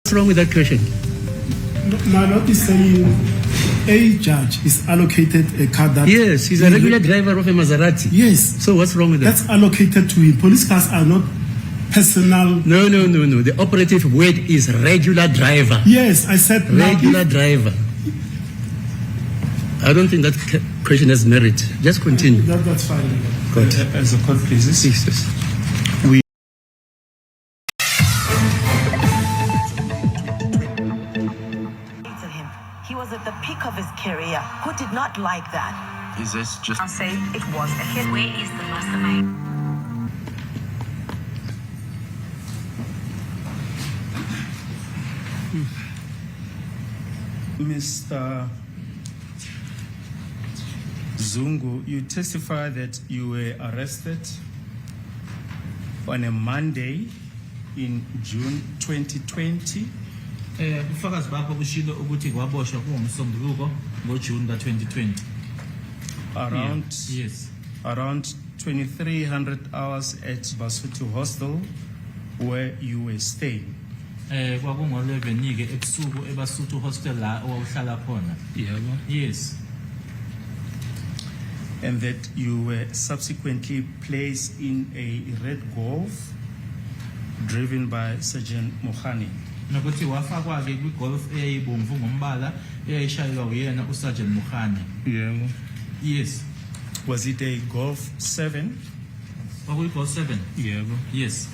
What's wrong with that question? My Lord is saying a judge is allocated a car that... Yes, he's a regular driver of a Maserati. Yes. So what's wrong with that? That's allocated to him. Police cars are not personal... No. The operative word is regular driver. Yes, I said... Regular driver. I don't think that question has merit. Just continue. That's fine. Good. As a court, please. Yes. He was at the peak of his career. Who did not like that? Is this just... I'll say it was a hit. Where is the mastermind? Mr. Zungu, you testify that you were arrested on a Monday in June 2020. Ufakazi bakho kushilo ukuthi kwaboshwa kungumsombuluko ngoJune ka2020. Around 2300 hours at Basotho Hostel where you were staying. Kwakungo11 ke ebusuku eBasotho Hostel la owawuhlala khona. Yebo. Yes. And that you were subsequently placed in a red Golf driven by Sergeant Mohani. Nokuthi wafakwa ke kwiGolf eyayibomvu ngombala eyayishayelwa uyena uSergeant Mohani. Yebo. Yes. Was it a Golf 7? Golf 7? Yebo. Yes.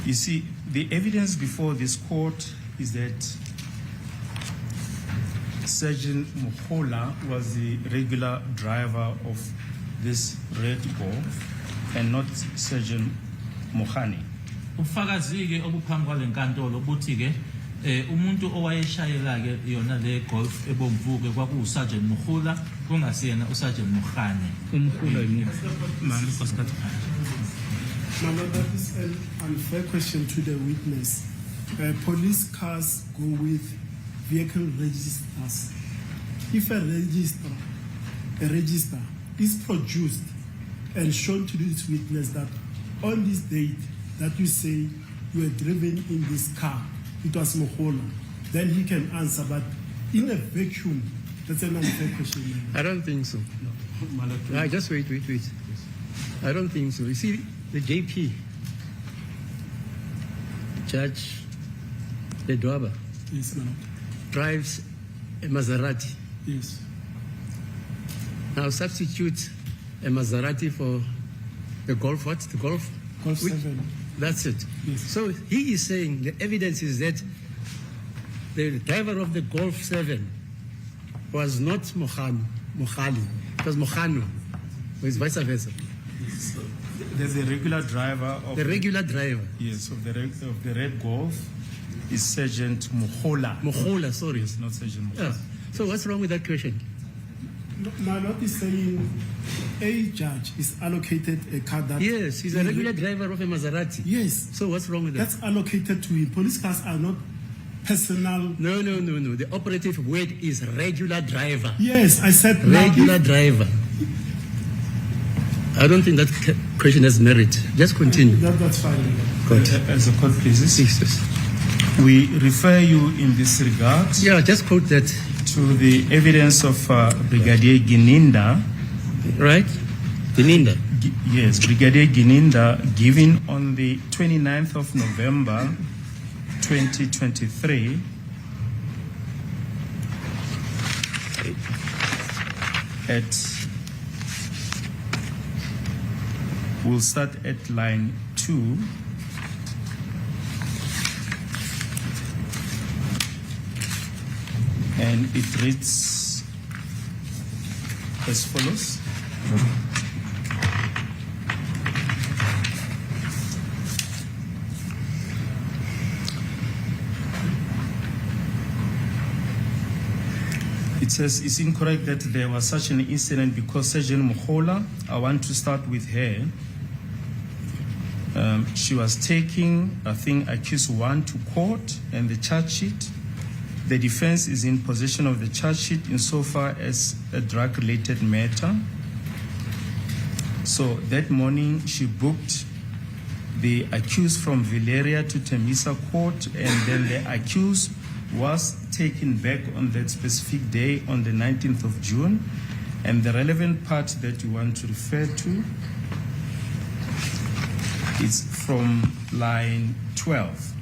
You see, the evidence before this court is that Sergeant Mohola was the regular driver of this red Golf and not Sergeant Mohani. Ufakazi ke obuphambi kwalenkantolo ubuthi ke umuntu owayeshayela ke yona le Golf ebomvu ke kwakuuSergeant Mohola kungasiyena uSergeant Mohani. Umkhulu Mama Pascal. Mama, that is an unfair question to the witness. Police cars go with vehicle registers. If a register is produced and shown to this witness that on this date that you say you were driven in this car, it was Mohola, then he can answer. But in a vacuum, that's an unfair question. I don't think so. No. Just wait. I don't think so. You see, the JP, Judge Ledwaba, Yes, ma'am. drives a Maserati. Yes. Now substitute a Maserati for the Golf. What's the Golf? Golf 7. That's it. Yes. So he is saying the evidence is that the driver of the Golf 7 was not Mohali. It was Mohano. Or it's vice versa. There's a regular driver of The regular driver. Yes, of the red Golf is Sergeant Mohola. Mohola, sorry. Yes, not Sergeant Mohola. Yeah. So what's wrong with that question? My Lord is saying a judge is allocated a car that... Yes, he's a regular driver of a Maserati. Yes. So what's wrong with that? That's allocated to him. Police cars are not personal... No. The operative word is regular driver. Yes, I said... Regular driver. I don't think that question has merit. Just continue. That's fine. Good. As a court, please. Yes. We refer you in this regard Yeah, just quote that. to the evidence of Brigadier Gininda. Right? Gininda. Yes, Brigadier Gininda, given on the 29th of November 2023 we'll start at line 2. And it reads as follows. It says it's incorrect that there was such an incident because Sergeant Mohola, I want to start with her. She was taking, I think, accused 1 to court and the charge sheet. The defense is in possession of the charge sheet insofar as a drug-related matter. So that morning she booked the accused from Valeria to Tembisa Court, and then the accused was taken back on that specific day on the 19th of June. And the relevant part that you want to refer to is from line 12.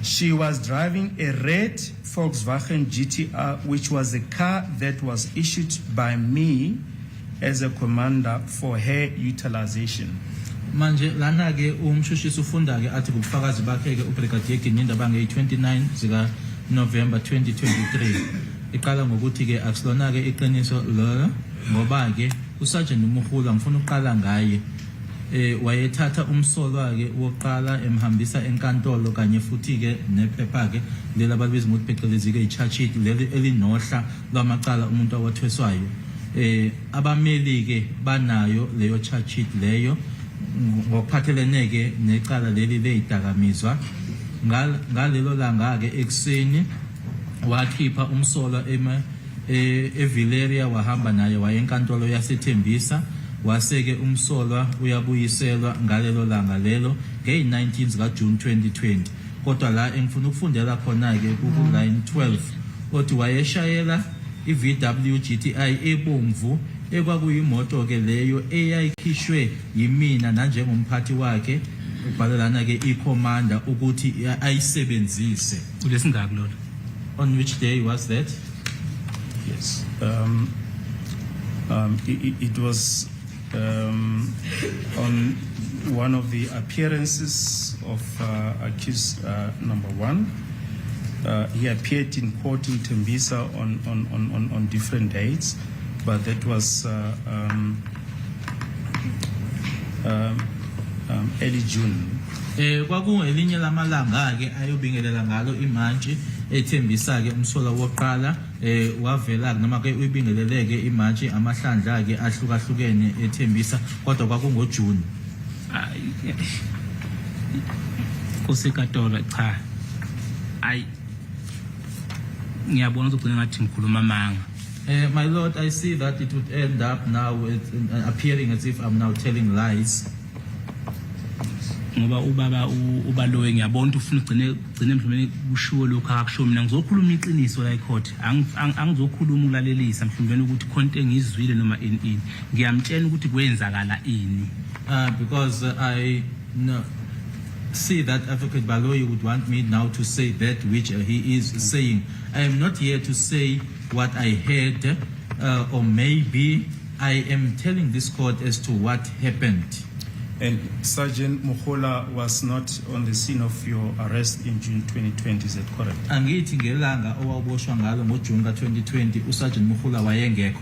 She was driving a red Volkswagen GTR, which was a car that was issued by me as a commander for her utilization. Manje lana ke umshushisi ufunda ke athi kubufakazi bakhe ke uBrigadier Gininda bange 29 zika November 2023 iqala ngokuthi ke akusilona ke iqiniso lo ngoba ke uSergeant Mokhula ngifuna uqala ngaye wayethatha umsolwa ke woqala emhambisa enkantolo kanye futhi ke nephepha ke lela ababiza ukuthi phecelezi ke i-charge sheet leli elinohla lwamacala umuntu awathweswayo abameli ke banayo leyo charge sheet leyo ngokuphathelene ke necala leli leyidakamizwa ngalelo langa ke ekseni wakhipha umsolwa eValeria wahamba naye wayenkantolo yaseThembisa waseke umsolwa uyabuyiselwa ngalelo langa lelo nge-19 zika June 2020 kodwa la engifuna ukufundela khona ke ku line 12 othi wayeshayela iVW GTI ebomvu ekwakuyimoto ke leyo eyayikhishwe yimina nanjengomphathi wakhe ubhalelana ke iCommander ukuthi ayisebenzise kulesingaki lolo. On which day was that? Yes. It was on one of the appearances of accused number 1. He appeared in court in Tembisa on different dates, but that was early June. Kwakungelinye lamalanga ke ayobingelela ngalo imantshi eThembisa ke umsola woqala wavela noma ke uyibingeleleke imantshi amahlandla ke ahlukahlukene eThembisa kodwa kwakungoJune. Kusekatola cha. Ngiyabona ukuthi ugcina ngathi ngikhuluma amanga. My Lord, I see that it would end up now with appearing as if I'm now telling lies. Ngoba ubaba ubalowe ngiyabona ukuthi ufuna ugcine mhlawumbe kushiwo lokho akakusho mina ngizokhuluma iqiniso la ecourt angizokhuluma ukulalelisa mhlawumbe ukuthi konke engizwile noma ini ngiyamtshela ukuthi kwenzakala ini because I see that Advocate Baloyi would want me now to say that which he is saying. I am not here to say what I heard or maybe I am telling this court as to what happened. And Sergeant Mokhula was not on the scene of your arrest in June 2020, is that correct? Angithi ngelanga owaboshwa ngalo ngoJune ka2020 uSergeant Mokhula wayengekho.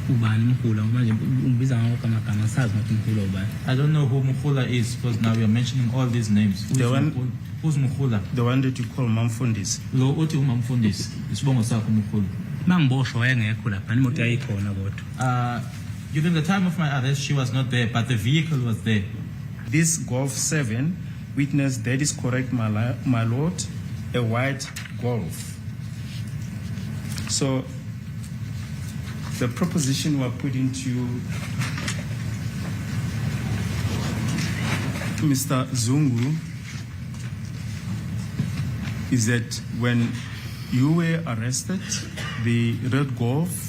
Ubani Mokhula manje ungibiza ngakho amagama sazi ukuthi Mokhula ubani. I don't know who Mokhula is because now we are mentioning all these names. Who's Mokhula? The one that you call Mamfundisi. Lo uthi uMamfundisi isibongo sakho Mokhula. Mangiboshwa wayengekho lapha imoto yayikhona kodwa. During the time of my arrest, she was not there, but the vehicle was there. This Golf 7 witness, that is correct, my lord, a white Golf. So the proposition we're putting to you, Mr. Zungu, is that when you were arrested, the red Golf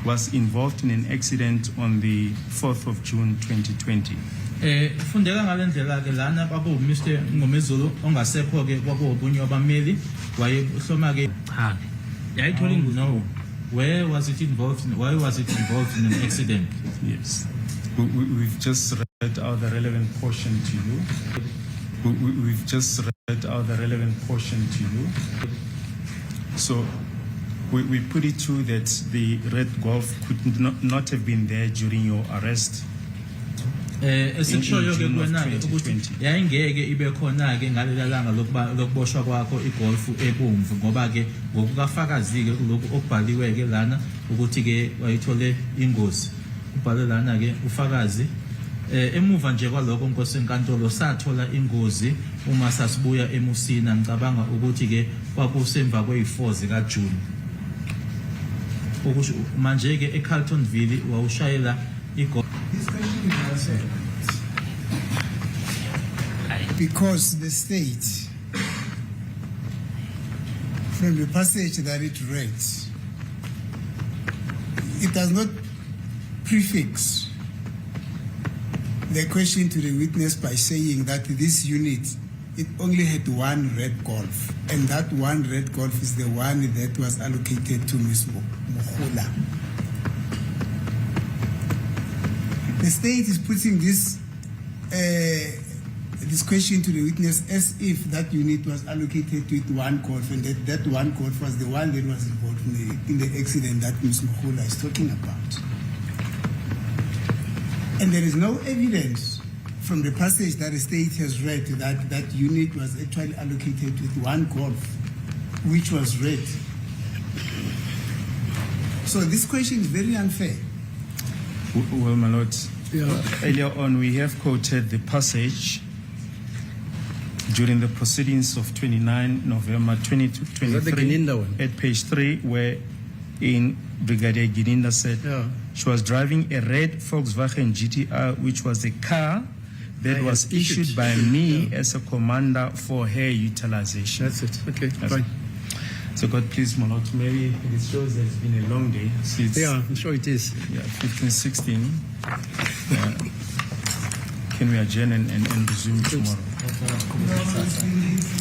was involved in an accident on the 4th of June 2020. Fundeka ngalendlela ke lana kwaku Mr. Ngomezulu ongasekho ke kwakubunye abameli wayehloma ke cha yayithola no. Where was it involved in? Why was it involved in an accident? Yes. We've just read out the relevant portion to you. We've just read out the relevant portion to you. So we put it to that the red Golf could not have been there during your arrest. Esikushoyo ke kuwena ke ukuthi yayingeke ibe khona ke ngalela langa lokuboshwa kwakho iGolf ebomvu ngoba ke ngokukafakazi ke lokho okubhaliwe ke lana ukuthi ke wayithole ingozi ubhale lana ke ufakazi emuva nje kwalokho Nkosi enkantolo sathola ingozi uma sasibuya eMusina ngicabanga ukuthi ke kwakusemva kwe4 zika June okusho manje ke eCarltonville wawushayela iGolf. This question is answered. because the state, from the passage that it read, it does not prefix the question to the witness by saying that this unit, it only had one red Golf, and that one red Golf is the one that was allocated to Ms. Mohola. The state is putting this question to the witness as if that unit was allocated with one Golf, and that one Golf was the one that was involved in the accident that Ms. Mohola is talking about. And there is no evidence from the passage that the state has read that that unit was actually allocated with one Golf, which was red. So this question is very unfair. Well, my lord, earlier on we have quoted the passage during the proceedings of 29 November 2023 at page 3, where in Brigadier Gininda said she was driving a red Volkswagen GTR, which was a car that was issued by me as a commander for her utilization. That's it. Okay, That's fine. it. So God please, my lord, maybe it shows that it's been a long day. Since, I'm sure it is. 15, 16. Can we adjourn and resume tomorrow?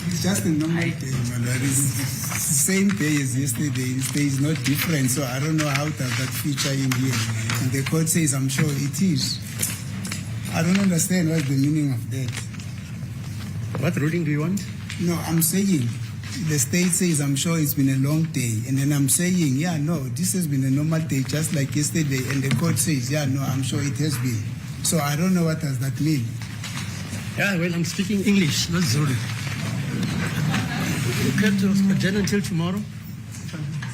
It's just a normal day, my lord. It's the same day as yesterday. This day is not different, so I don't know how does that feature in here. And the court says, I'm sure it is. I don't understand what's the meaning of that. What ruling do you want? No, I'm saying the state says, I'm sure it's been a long day. And then I'm saying, this has been a normal day just like yesterday. And the court says, I'm sure it has been. So I don't know what does that mean. Yeah, well, I'm speaking English, not Zulu. You care to adjourn until tomorrow?